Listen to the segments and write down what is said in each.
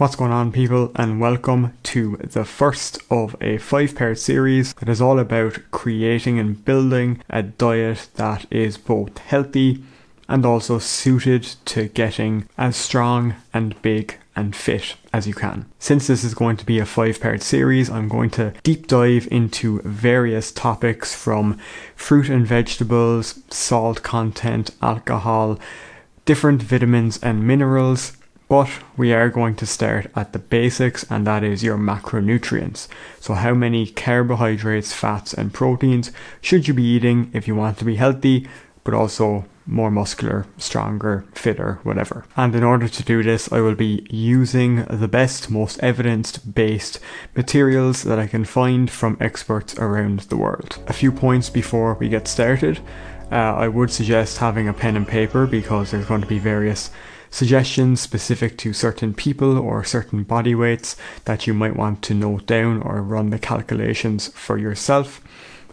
What's going on, people, and welcome to the first of a 5-part series that is all about creating and building a diet that is both healthy and also suited to getting as strong and big and fit as you can. Since this is going to be a 5-part series, I'm going to deep dive into various topics from fruit and vegetables, salt content, alcohol, different vitamins and minerals. But we are going to start at the basics, and that is your macronutrients. So how many carbohydrates, fats and proteins should you be eating if you want to be healthy, but also more muscular, stronger, fitter, whatever. And in order to do this, I will be using the best, most evidence-based materials that I can find from experts around the world. A few points before we get started. I would suggest having a pen and paper because there's going to be various suggestions specific to certain people or certain body weights that you might want to note down or run the calculations for yourself.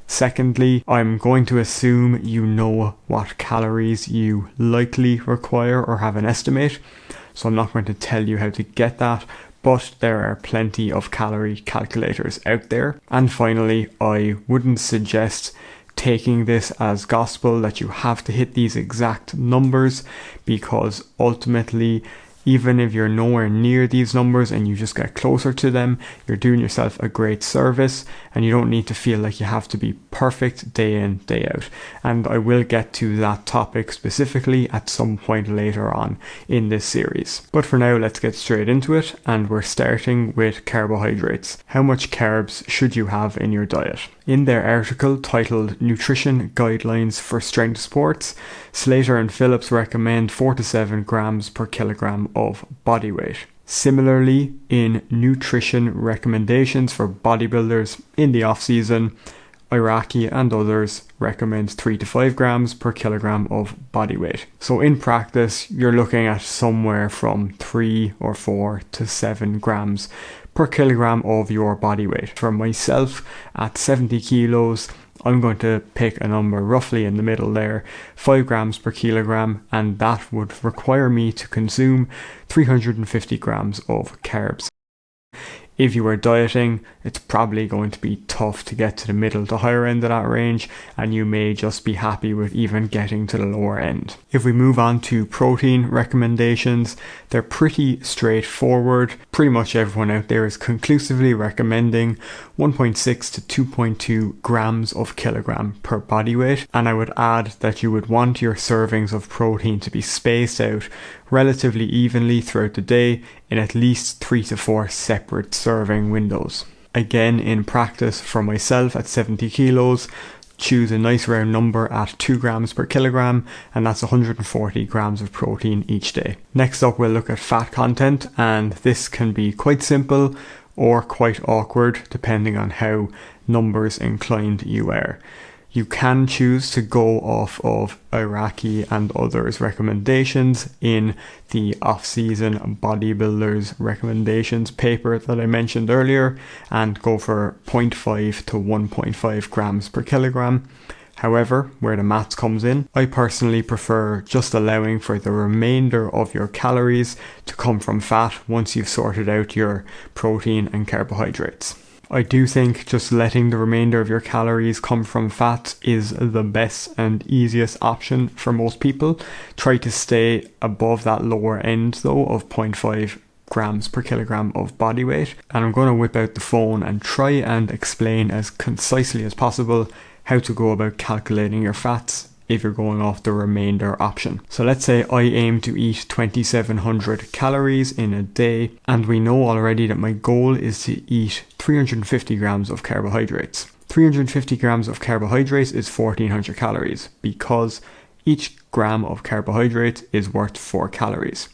Secondly, I'm going to assume you know what calories you likely require or have an estimate, so I'm not going to tell you how to get that, but there are plenty of calorie calculators out there. And finally, I wouldn't suggest taking this as gospel that you have to hit these exact numbers, because ultimately, even if you're nowhere near these numbers and you just get closer to them, you're doing yourself a great service, and you don't need to feel like you have to be perfect day in, day out. And I will get to that topic specifically at some point later on in this series. But for now, let's get straight into it, and we're starting with carbohydrates. How much carbs should you have in your diet? In their article titled Nutrition Guidelines for Strength Sports, Slater and Phillips recommend 4 to 7 grams per kilogram of body weight. Similarly, in nutrition recommendations for bodybuilders in the off-season, Iraqi and others recommend 3 to 5 grams per kilogram of body weight. So in practice, you're looking at somewhere from 3 or 4 to 7 grams per kilogram of your body weight. For myself, at 70 kilos, I'm going to pick a number roughly in the middle there, 5 grams per kilogram, and that would require me to consume 350 grams of carbs. If you are dieting, it's probably going to be tough to get to the middle to higher end of that range, and you may just be happy with even getting to the lower end. If we move on to protein recommendations, they're pretty straightforward. Pretty much everyone out there is conclusively recommending 1.6 to 2.2 grams of kilogram per body weight, and I would add that you would want your servings of protein to be spaced out relatively evenly throughout the day in at least 3 to 4 separate serving windows. Again, in practice for myself at 70 kilos, choose a nice round number at 2 grams per kilogram, and that's 140 grams of protein each day. Next up, we'll look at fat content, and this can be quite simple or quite awkward depending on how numbers inclined you are. You can choose to go off of Iraqi and others' recommendations in the off-season bodybuilders recommendations paper that I mentioned earlier and go for 0.5 to 1.5 grams per kilogram. However, where the maths comes in, I personally prefer just allowing for the remainder of your calories to come from fat once you've sorted out your protein and carbohydrates. I do think just letting the remainder of your calories come from fat is the best and easiest option for most people. Try to stay above that lower end though of 0.5 grams per kilogram of body weight. And I'm going to whip out the phone and try and explain as concisely as possible how to go about calculating your fats if you're going off the remainder option. So let's say I aim to eat 2700 calories in a day, and we know already that my goal is to eat 350 grams of carbohydrates. 350 grams of carbohydrates is 1400 calories because each gram of carbohydrate is worth 4 calories.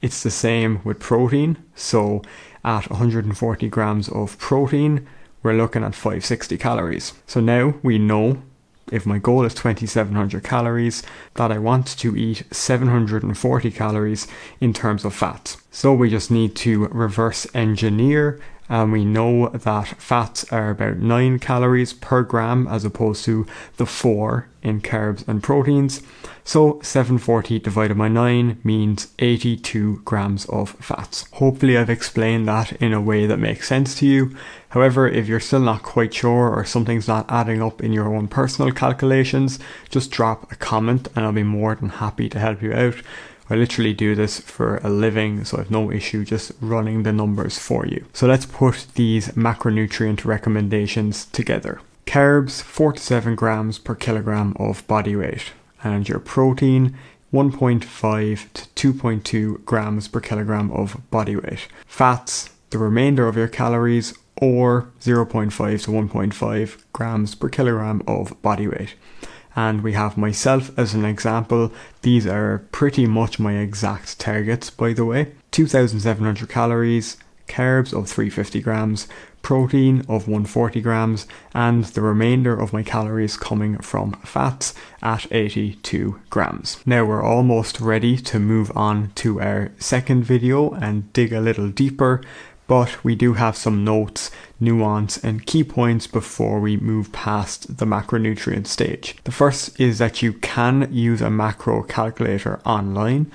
It's the same with protein, so at 140 grams of protein, we're looking at 560 calories. So now we know if my goal is 2700 calories, that I want to eat 740 calories in terms of fat. So we just need to reverse engineer and we know that fats are about 9 calories per gram as opposed to the 4 in carbs and proteins. So 740 divided by 9 means 82 grams of fats. Hopefully I've explained that in a way that makes sense to you. However, if you're still not quite sure or something's not adding up in your own personal calculations, just drop a comment and I'll be more than happy to help you out. I literally do this for a living, so I have no issue just running the numbers for you. So let's put these macronutrient recommendations together. Carbs, 4 to 7 grams per kilogram of body weight. And your protein, 1.5 to 2.2 grams per kilogram of body weight. Fats, the remainder of your calories, or 0.5 to 1.5 grams per kilogram of body weight. And we have myself as an example. These are pretty much my exact targets, by the way. 2,700 calories, carbs of 350 grams, protein of 140 grams, and the remainder of my calories coming from fats at 82 grams. Now we're almost ready to move on to our second video and dig a little deeper, but we do have some notes, nuance, and key points before we move past the macronutrient stage. The first is that you can use a macro calculator online.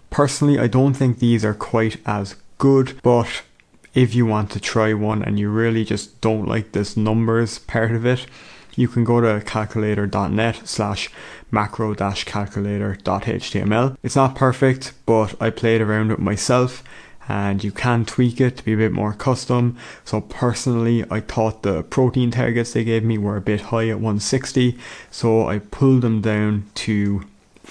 Personally, I don't think these are quite as good, but if you want to try one and you really just don't like this numbers part of it, you can go to calculator.net/macro-calculator.html. It's not perfect, but I played around with myself and you can tweak it to be a bit more custom. So personally, I thought the protein targets they gave me were a bit high at 160, so I pulled them down to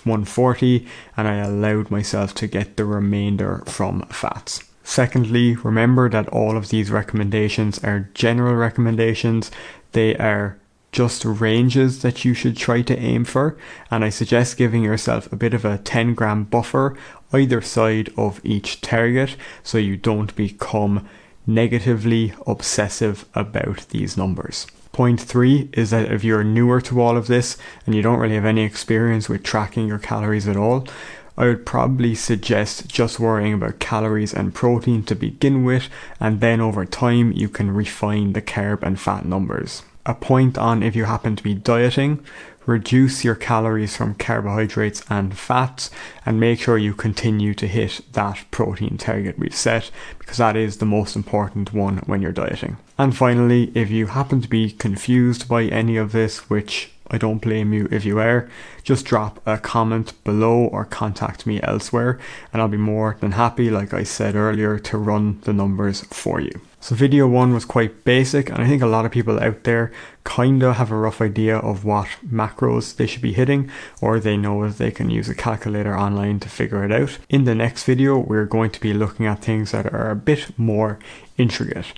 140 and I allowed myself to get the remainder from fats. Secondly, remember that all of these recommendations are general recommendations. They are just ranges that you should try to aim for, and I suggest giving yourself a bit of a 10 gram buffer either side of each target so you don't become negatively obsessive about these numbers. Point 3 is that if you're newer to all of this and you don't really have any experience with tracking your calories at all, I would probably suggest just worrying about calories and protein to begin with, and then over time you can refine the carb and fat numbers. A point on if you happen to be dieting, reduce your calories from carbohydrates and fats and make sure you continue to hit that protein target we've set, because that is the most important one when you're dieting. And finally, if you happen to be confused by any of this, which I don't blame you if you are, just drop a comment below or contact me elsewhere and I'll be more than happy, like I said earlier, to run the numbers for you. So video 1 was quite basic, and I think a lot of people out there kinda have a rough idea of what macros they should be hitting, or they know that they can use a calculator online to figure it out. In the next video, we're going to be looking at things that are a bit more intricate.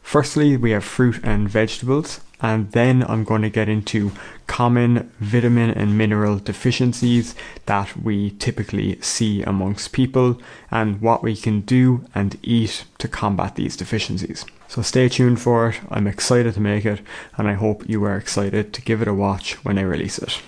Firstly, we have fruit and vegetables, and then I'm going to get into common vitamin and mineral deficiencies that we typically see amongst people and what we can do and eat to combat these deficiencies. So stay tuned for it. I'm excited to make it, and I hope you are excited to give it a watch when I release it.